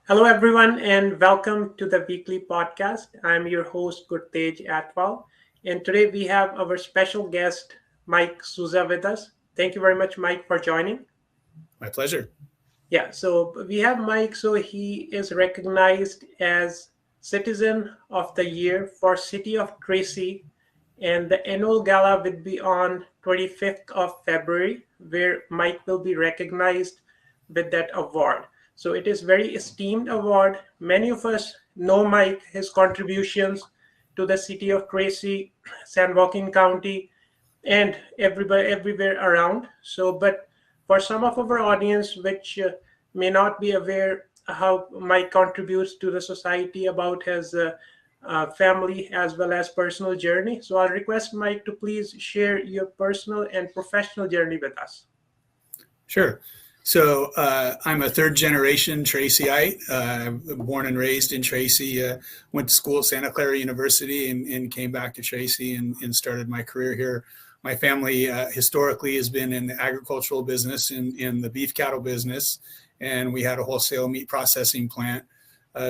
Hello, everyone, and welcome to the weekly podcast. I'm your host, Gurtej Atwal, and today we have our special guest, Mike Souza, with us. Thank you very much, Mike, for joining. My pleasure. Yeah, so we have Mike. So he is recognized as Citizen of the Year for City of Tracy, and the annual gala will be on 25th of February, where Mike will be recognized with that award. So it is very esteemed award. Many of us know Mike, his contributions to the city of Tracy, San Joaquin County, and everybody everywhere around. So, but for some of our audience which may not be aware how Mike contributes to the society about his family as well as personal journey, so I'll request Mike to please share your personal and professional journey with us. Sure. So I'm a third generation Tracyite, born and raised in Tracy, went to school at Santa Clara University and came back to Tracy and started my career here. My family historically has been in the agricultural business, in the beef cattle business, and we had a wholesale meat processing plant.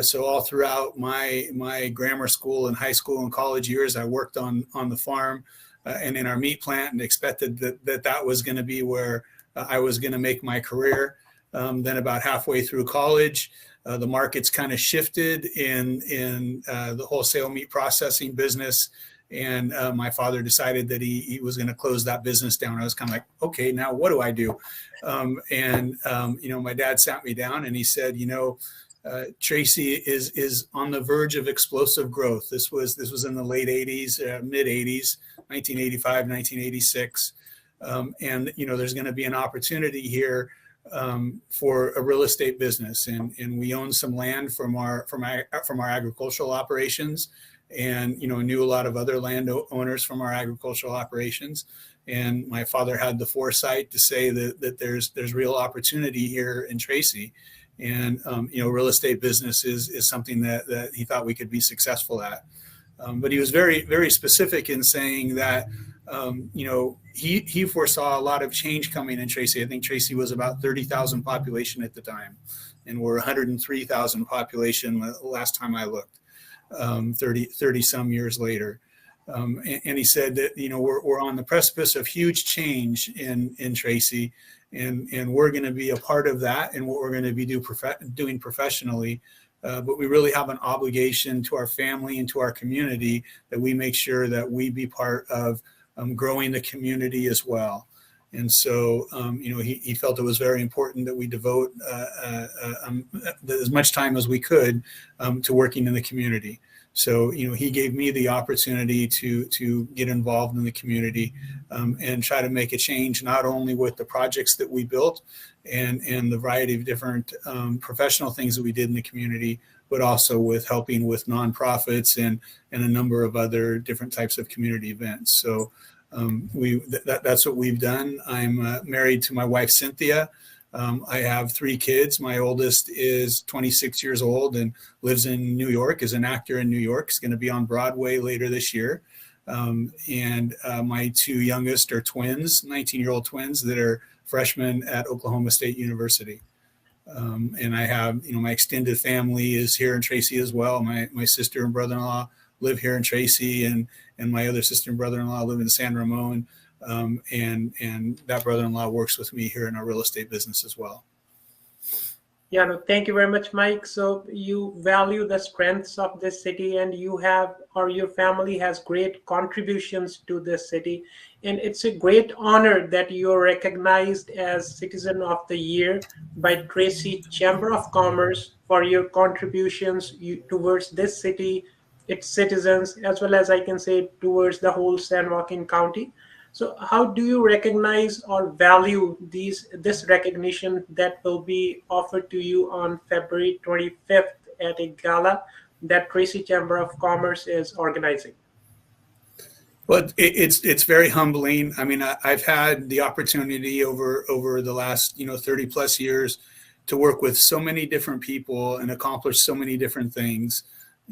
So all throughout my grammar school and high school and college years, I worked on the farm and in our meat plant, and expected that was going to be where I was going to make my career. Then about halfway through college, the markets kind of shifted in the wholesale meat processing business. And my father decided that he was going to close that business down. I was kind of like, okay, now what do I do? My dad sat me down and he said, Tracy is on the verge of explosive growth. This was in the late 80s, mid 80s, 1985, 1986. There's going to be an opportunity here for a real estate business, and we own some land from our agricultural operations, and knew a lot of other landowners from our agricultural operations. And my father had the foresight to say that there's real opportunity here in Tracy, and real estate business is something that he thought we could be successful at. But he was very, very specific in saying that, he foresaw a lot of change coming in Tracy. I think Tracy was about 30,000 population at the time, and we're 103,000 population the last time I looked, 30 some years later. And he said that, we're on the precipice of huge change in Tracy, and we're going to be a part of that and what we're going to be doing professionally. But we really have an obligation to our family and to our community that we make sure that we be part of growing the community as well. And so, he felt it was very important that we devote as much time as we could to working in the community. So, he gave me the opportunity to get involved in the community and try to make a change, not only with the projects that we built and the variety of different professional things that we did in the community, but also with helping with nonprofits and a number of other different types of community events. So that's what we've done. I'm married to my wife, Cynthia. I have 3 kids. My oldest is 26 years old and lives in New York, is an actor in New York. He's going to be on Broadway later this year. And my 2 youngest are twins, 19-year-old twins that are freshmen at Oklahoma State University. And I have, my extended family is here in Tracy as well. My sister and brother-in-law live here in Tracy, and my other sister and brother-in-law live in San Ramon. And that brother-in-law works with me here in our real estate business as well. Yeah, no, thank you very much, Mike. So you value the strengths of this city, and you have, or your family has, great contributions to this city. And it's a great honor that you're recognized as Citizen of the Year by Tracy Chamber of Commerce for your contributions towards this city, its citizens, as well as I can say towards the whole San Joaquin County. So how do you recognize or value this recognition that will be offered to you on February 25th at a gala that Tracy Chamber of Commerce is organizing? Well, it's very humbling. I mean, I've had the opportunity over the last 30 plus years to work with so many different people and accomplish so many different things,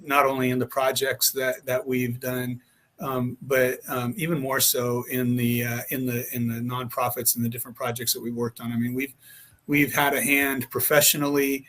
not only in the projects that we've done, but even more so in the nonprofits and the different projects that we worked on. I mean, we've had a hand professionally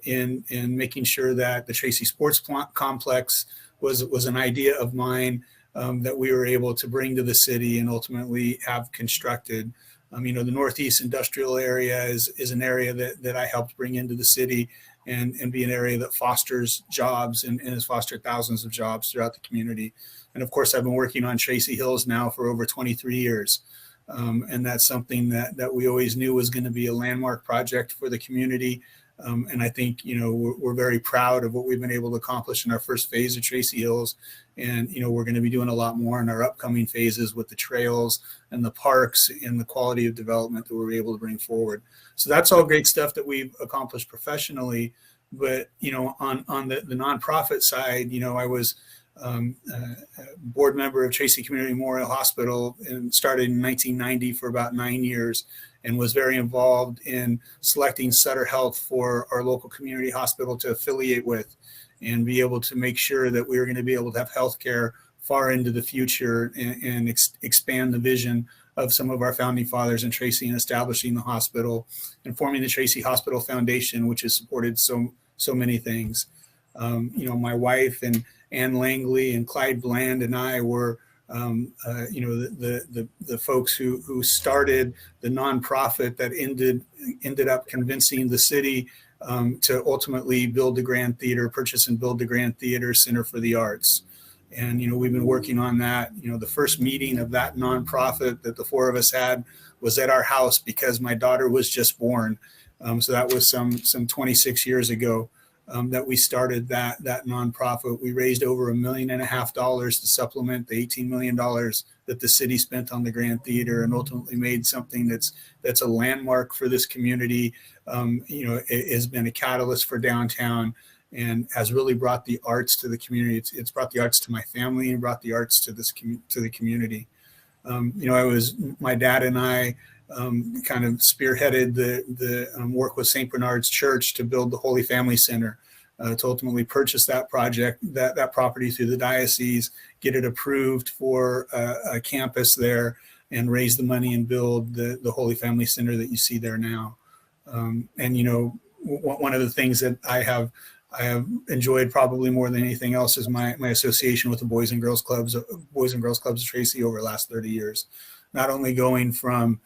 in making sure that the Tracy Sports Complex was an idea of mine that we were able to bring to the city and ultimately have constructed. The Northeast industrial area is an area that I helped bring into the city and be an area that fosters jobs and has fostered thousands of jobs throughout the community. And of course, I've been working on Tracy Hills now for over 23 years. And that's something that we always knew was going to be a landmark project for the community. And I think, we're very proud of what we've been able to accomplish in our first phase of Tracy Hills. And, we're going to be doing a lot more in our upcoming phases with the trails and the parks and the quality of development that we're able to bring forward. So that's all great stuff that we've accomplished professionally. But, on the nonprofit side, I was board member of Tracy Community Memorial Hospital and started in 1990 for about 9 years, and was very involved in selecting Sutter Health for our local community hospital to affiliate with and be able to make sure that we were going to be able to have healthcare far into the future and expand the vision of some of our founding fathers in Tracy and establishing the hospital and forming the Tracy Hospital Foundation, which has supported so many things. My wife and Ann Langley and Clyde Bland and I were the folks who started the nonprofit that ended up convincing the city to ultimately build the Grand Theater, purchase and build the Grand Theater Center for the Arts. And, we've been working on that. The first meeting of that nonprofit that the four of us had was at our house because my daughter was just born. So that was some 26 years ago. That we started that nonprofit. We raised over $1.5 million to supplement the $18 million that the city spent on the Grand Theater, and ultimately made something that's a landmark for this community. It has been a catalyst for downtown and has really brought the arts to the community. It's brought the arts to my family and brought the arts to the community. My dad and I kind of spearheaded the work with St. Bernard's Church to build the Holy Family Center, to ultimately purchase that project, that property through the diocese, get it approved for a campus there, and raise the money and build the Holy Family Center that you see there now. One of the things that I have enjoyed probably more than anything else is my association with the Boys and Girls Clubs of Tracy over the last 30 years. Not only going from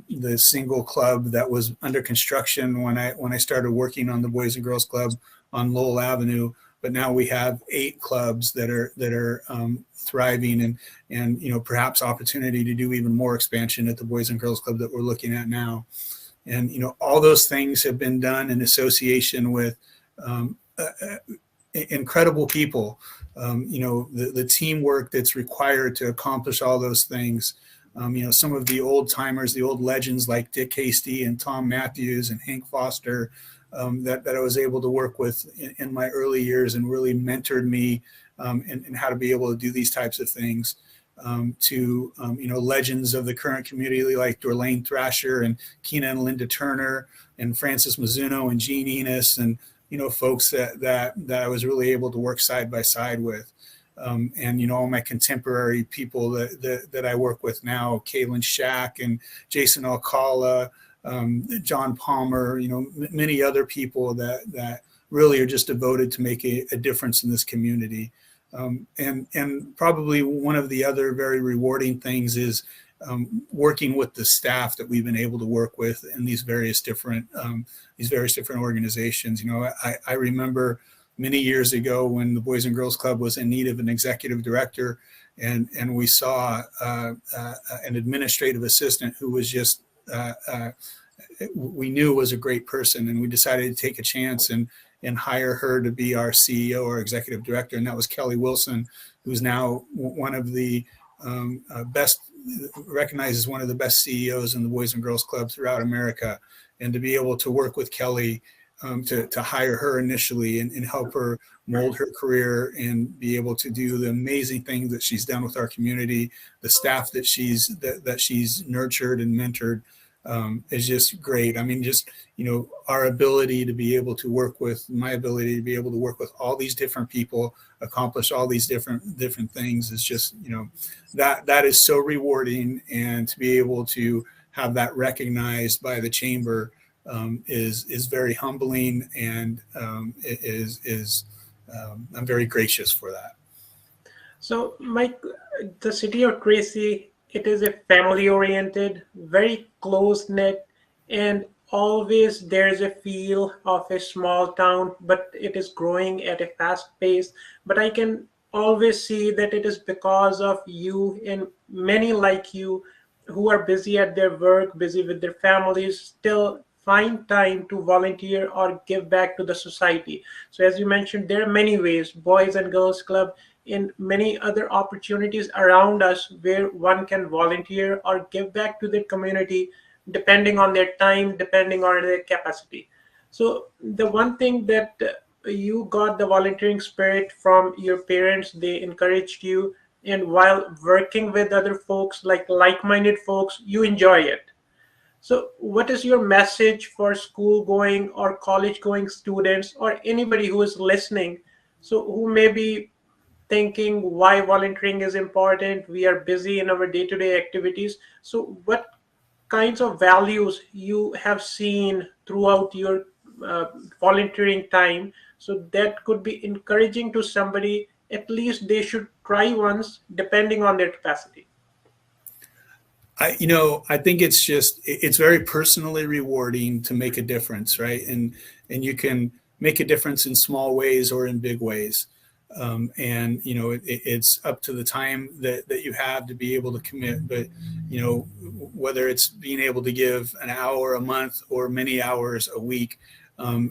the single club that was under construction when I started working on the Boys and Girls Club on Lowell Avenue, but now we have 8 clubs that are thriving and perhaps opportunity to do even more expansion at the Boys and Girls Club that we're looking at now. And all those things have been done in association with incredible people. The teamwork that's required to accomplish all those things. Some of the old timers, the old legends like Dick Hasty and Tom Matthews and Hank Foster, that I was able to work with in my early years and really mentored me in how to be able to do these types of things. To legends of the current community like Dorlane Thrasher and Keena and Linda Turner and Francis Mizuno and Gene Enos, and folks that I was really able to work side by side with. And all my contemporary people that I work with now, Kaylin Shack and Jason Alcala, John Palmer, many other people that really are just devoted to make a difference in this community. And probably one of the other very rewarding things is working with the staff that we've been able to work with in these various different organizations. I remember many years ago when the Boys and Girls Club was in need of an executive director, and we saw an administrative assistant who was just we knew was a great person, and we decided to take a chance and hire her to be our CEO or executive director, and that was Kelly Wilson, who's now one of the best, recognized as one of the best CEOs in the Boys and Girls Club throughout America. And to be able to work with Kelly, to hire her initially and help her mold her career and be able to do the amazing things that she's done with our community, the staff that she's nurtured and mentored, is just great. I mean, just, our ability to be able to work with, my ability to be able to work with all these different people, accomplish all these different things is just, that is so rewarding. And to be able to have that recognized by the chamber, is very humbling, and I'm very gracious for that. So, Mike, the city of Tracy, it is a family-oriented, very close-knit, and always there's a feel of a small town, but it is growing at a fast pace. But I can always see that it is because of you and many like you who are busy at their work, busy with their families, still find time to volunteer or give back to the society. So, as you mentioned, there are many ways, Boys and Girls Club, in many other opportunities around us where one can volunteer or give back to their community depending on their time, depending on their capacity. So, the one thing that you got the volunteering spirit from your parents, they encouraged you, and while working with other folks, like-minded folks, you enjoy it. So, what is your message for school going or college going students or anybody who is listening? So, who may be thinking why volunteering is important? We are busy in our day to day activities. So, what kinds of values you have seen throughout your uh, volunteering time? So, that could be encouraging to somebody. At least they should try once, depending on their capacity. I think it's very personally rewarding to make a difference, right? And you can make a difference in small ways or in big ways. And it's up to the time that you have to be able to commit. But whether it's being able to give an hour a month or many hours a week,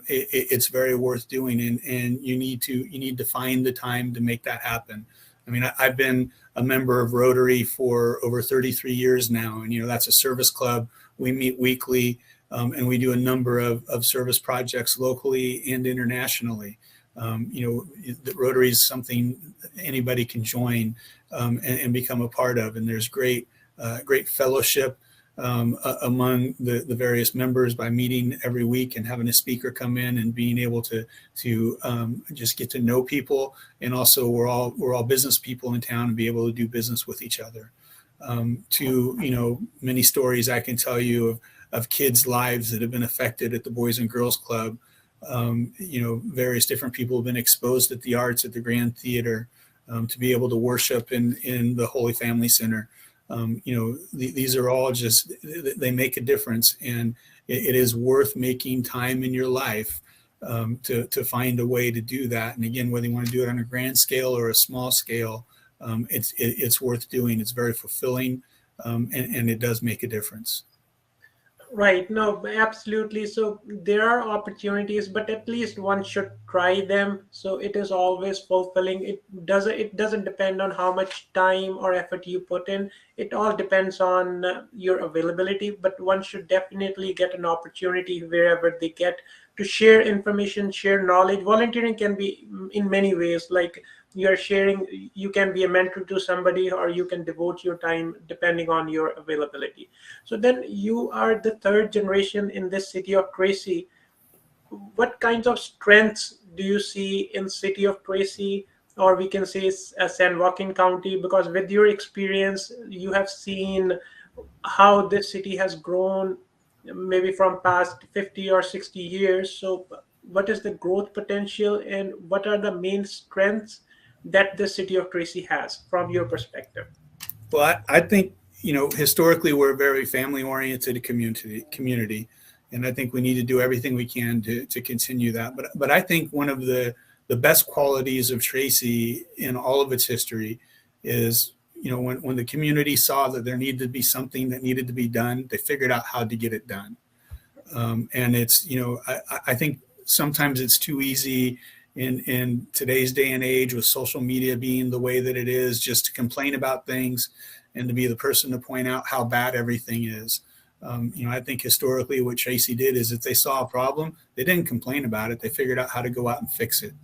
it's very worth doing. And you need to find the time to make that happen. I mean, I've been a member of Rotary for over 33 years now, and that's a service club. We meet weekly, and we do a number of service projects locally and internationally. The Rotary is something anybody can join, and become a part of, and there's great fellowship among the various members by meeting every week and having a speaker come in and being able to just get to know people. And also we're all business people in town and be able to do business with each other. Many stories I can tell you of kids' lives that have been affected at the Boys and Girls Club. Various different people have been exposed at the arts at the Grand Theater, to be able to worship in the Holy Family Center. These are all they make a difference, and it is worth making time in your life to find a way to do that. And again, whether you want to do it on a grand scale or a small scale, it's worth doing. It's very fulfilling, and it does make a difference. Right. No, absolutely. So there are opportunities, but at least one should try them. So it is always fulfilling. It doesn't depend on how much time or effort you put in. It all depends on your availability, but one should definitely get an opportunity wherever they get to share information, share knowledge. Volunteering can be in many ways, like you're sharing, you can be a mentor to somebody, or you can devote your time depending on your availability. So then you are the third generation in this city of Tracy. What kinds of strengths do you see in city of Tracy, or we can say San Joaquin County? Because with your experience, you have seen how this city has grown, maybe from past 50 or 60 years. So what is the growth potential, and what are the main strengths that the city of Tracy has from your perspective? Well, I think historically we're a very family oriented community, and I think we need to do everything we can to continue that. But I think one of the best qualities of Tracy in all of its history is when the community saw that there needed to be something that needed to be done, they figured out how to get it done. And it's I think sometimes it's too easy in today's day and age, with social media being the way that it is, just to complain about things and to be the person to point out how bad everything is. I think historically what Tracy did is, if they saw a problem, they didn't complain about it. They figured out how to go out and fix it.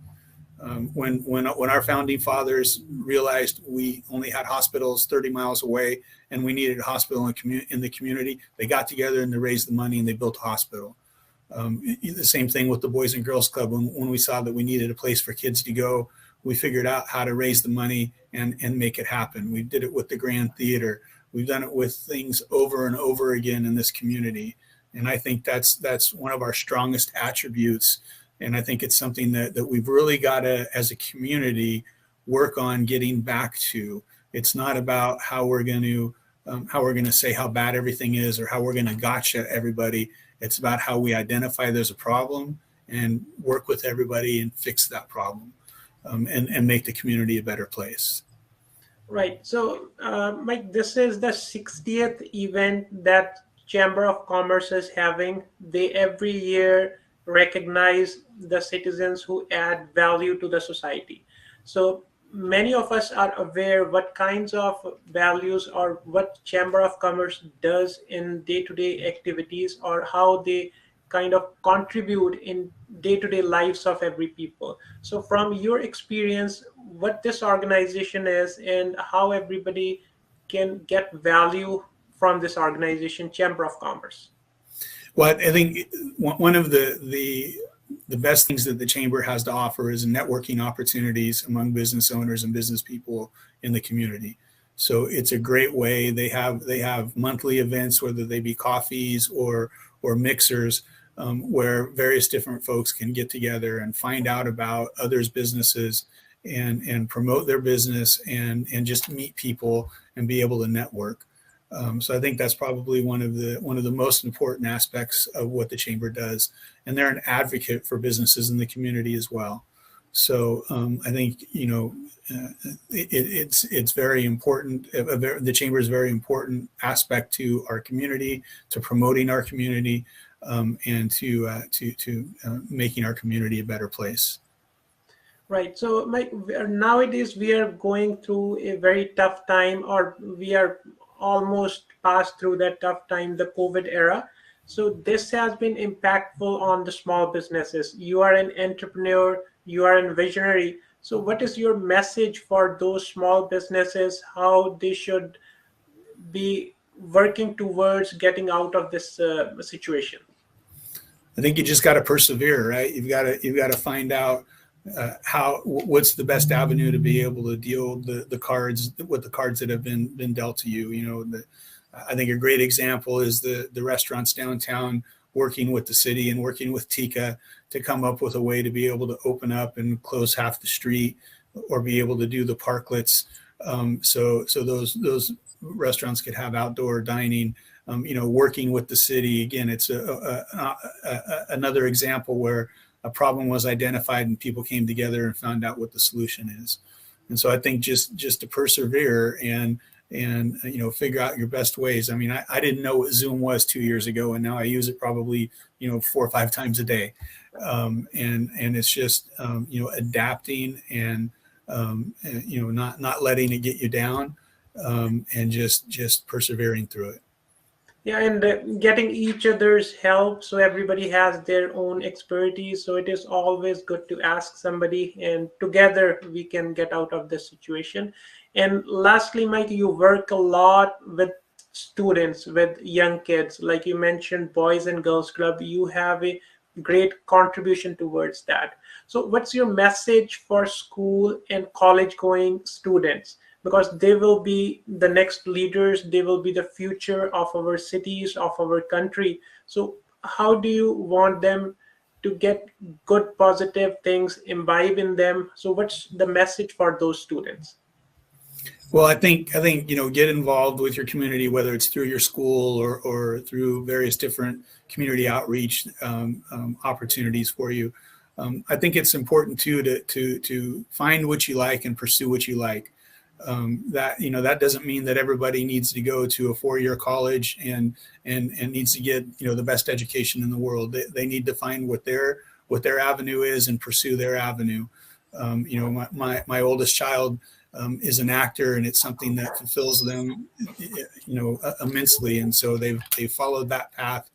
When our founding fathers realized we only had hospitals 30 miles away and we needed a hospital in the community, they got together and they raised the money and they built a hospital. The same thing with the Boys and Girls Club. When we saw that we needed a place for kids to go, we figured out how to raise the money and make it happen. We did it with the Grand Theater. We've done it with things over and over again in this community. And I think that's one of our strongest attributes. And I think it's something that we've really got to, as a community, work on getting back to. It's not about how we're going to say how bad everything is or how we're going to gotcha everybody. It's about how we identify there's a problem and work with everybody and fix that problem, and make the community a better place. Right. So, Mike, this is the 60th event that Chamber of Commerce is having. They every year recognize the citizens who add value to the society. So many of us are aware what kinds of values or what Chamber of Commerce does in day-to-day activities, or how they kind of contribute in day-to-day lives of every people. So from your experience, what this organization is and how everybody can get value from this organization, Chamber of Commerce. Well, I think one of the best things that the chamber has to offer is networking opportunities among business owners and business people in the community. So it's a great way. They have monthly events, whether they be coffees or mixers, where various different folks can get together and find out about others' businesses and promote their business and just meet people and be able to network. So I think that's probably one of the most important aspects of what the chamber does, and they're an advocate for businesses in the community as well. So I think it's very important. The chamber is a very important aspect to our community, to promoting our community, and to making our community a better place. Right. So, Mike, nowadays we are going through a very tough time, or we are almost passed through that tough time, the COVID era. So, this has been impactful on the small businesses. You are an entrepreneur, you are a visionary. So, what is your message for those small businesses, how they should be working towards getting out of this situation? I think you just got to persevere, right? You've got to find out what's the best avenue to be able to deal the cards with the cards that have been dealt to you. I think a great example is the restaurants downtown working with the city and working with Tika to come up with a way to be able to open up and close half the street, or be able to do the parklets, so those restaurants could have outdoor dining. Working with the city again, it's another example where a problem was identified and people came together and found out what the solution is. And so I think just to persevere and figure out your best ways. I mean, I didn't know what Zoom was 2 years ago, and now I use it probably 4 or 5 times a day. And it's just adapting and not letting it get you down, and just persevering through it. Yeah, and getting each other's help, so everybody has their own expertise. So it is always good to ask somebody, and together we can get out of this situation. And lastly, Mike, you work a lot with students, with young kids. Like you mentioned, Boys and Girls Club, you have a great contribution towards that. So what's your message for school and college going students? Because they will be the next leaders, they will be the future of our cities, of our country. So how do you want them to get good positive things, imbibe in them? So what's the message for those students? Well, I think get involved with your community, whether it's through your school or through various different community outreach opportunities for you. I think it's important too to find what you like and pursue what you like. That doesn't mean that everybody needs to go to a 4-year college and needs to get the best education in the world. They need to find what their avenue is and pursue their avenue. My oldest child is an actor, and it's something that fulfills them immensely, and so they've followed that path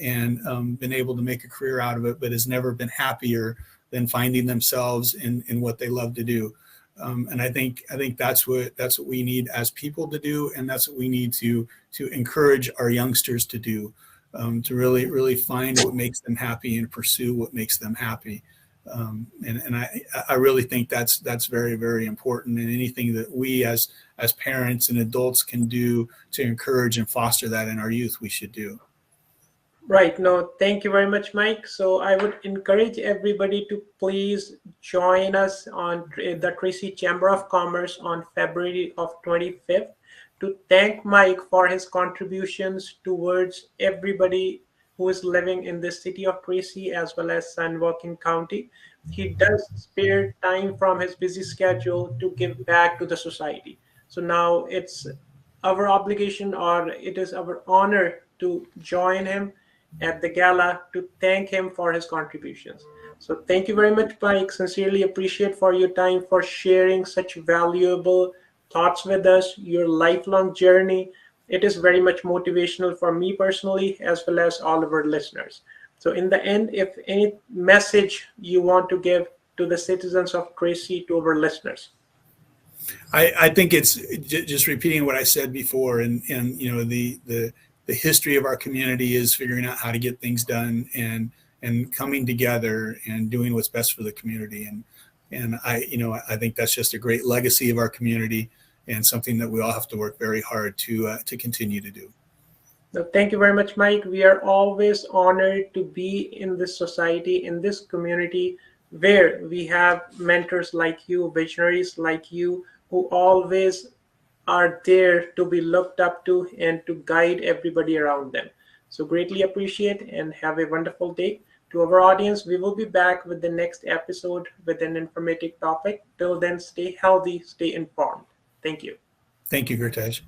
and been able to make a career out of it, but has never been happier than finding themselves in what they love to do. And I think that's what we need as people to do, and that's what we need to encourage our youngsters to do, to really find what makes them happy and pursue what makes them happy. And I really think that's very, very important, and anything that we as parents and adults can do to encourage and foster that in our youth, we should do. Right. No, thank you very much, Mike. So I would encourage everybody to please join us on the Tracy Chamber of Commerce on February of 25th to thank Mike for his contributions towards everybody who is living in the city of Tracy as well as San Joaquin County. He does spare time from his busy schedule to give back to the society. So now it's our obligation or it is our honor to join him at the gala to thank him for his contributions. So thank you very much, Mike. Sincerely appreciate for your time for sharing such valuable thoughts with us, your lifelong journey. It is very much motivational for me personally as well as all of our listeners. So in the end, if any message you want to give to the citizens of Tracy, to our listeners. I think it's just repeating what I said before, and the history of our community is figuring out how to get things done and coming together and doing what's best for the community, and I think that's just a great legacy of our community and something that we all have to work very hard to continue to do. So thank you very much, Mike. We are always honored to be in this society, in this community, where we have mentors like you, visionaries like you, who always are there to be looked up to and to guide everybody around them. So greatly appreciate and have a wonderful day. To our audience, we will be back with the next episode with an informative topic. Till then, stay healthy, stay informed. Thank you. Thank you, Gurtaj.